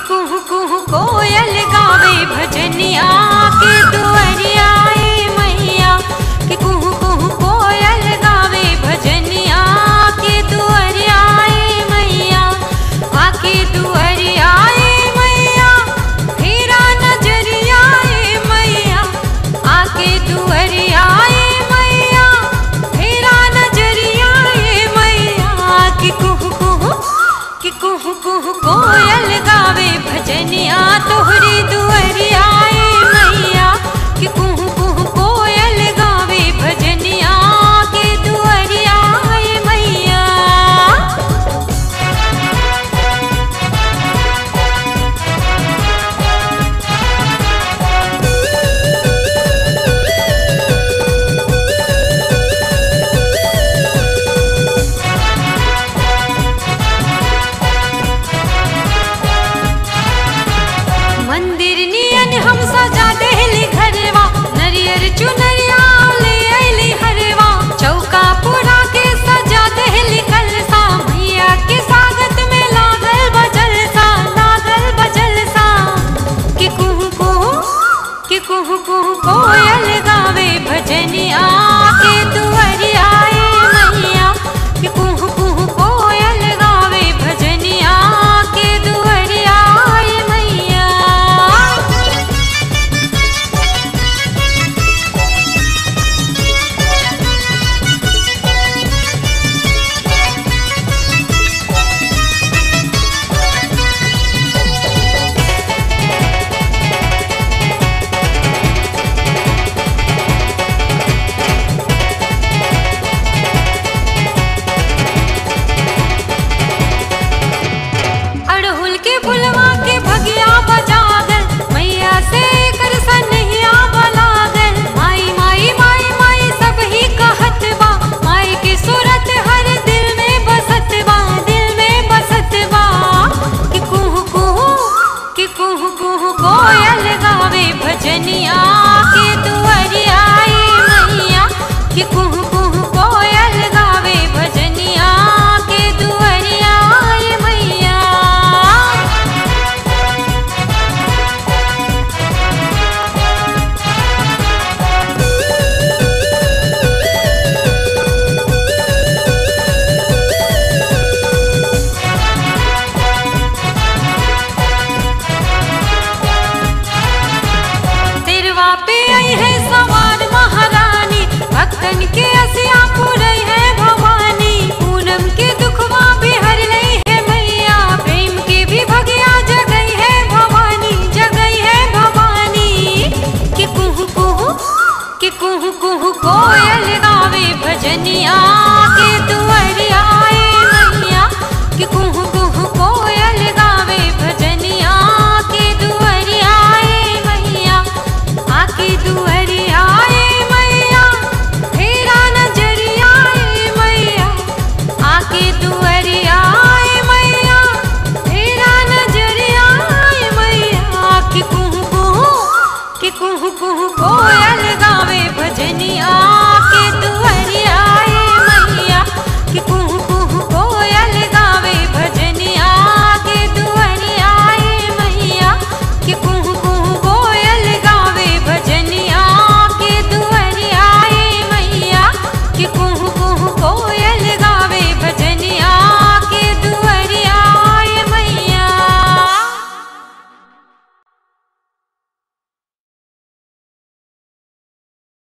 कुहू कुहू कोयल गावे भजनिया के दुअरिया मैया, कि कुहू कुहू कोयल गावे भजनिया के दुअरिया मैया, आके दुअरिया मैया फेरा नजरिया मैया, आके दुअरिया मैया फेरा नजरिया मैया, कि कुहू कुहू कोयल गावे भजनिया तोहरी दुअरिया मैया, कि कुहू कुहू कोयल गावे भजनिया के दुअरिया मैया। मंदिर नियन हम सजा देली घरवा, नरियर चुनरिया ले अइली हरवा, चौका पुरा के सजा देली कलसा, मैया के स्वागत में लागल बजलसा, लागल बजलसा, कि कुहू कुहू कोयल गावे भजनिया के दुअरिया मैया, कि कुहू कुहू कोयल गावे भजनिया के दुअरिया मैया। अड़हुल के फुलवा के भगिया बजागल, मैया से कर सनहिया बलागल, माई माई माई माई सब ही कहत बा, माई की सूरत हर दिल में बसत बा, दिल में बसत बा, कि कुहू कुहू कोयल गावे भजनिया के दुअरिया मैया, कि कुहू कुहू कोयल गावे भजनिया के दुअरिया मैया। सिरवा पे आई है सवार महारानी, भक्तन के असिया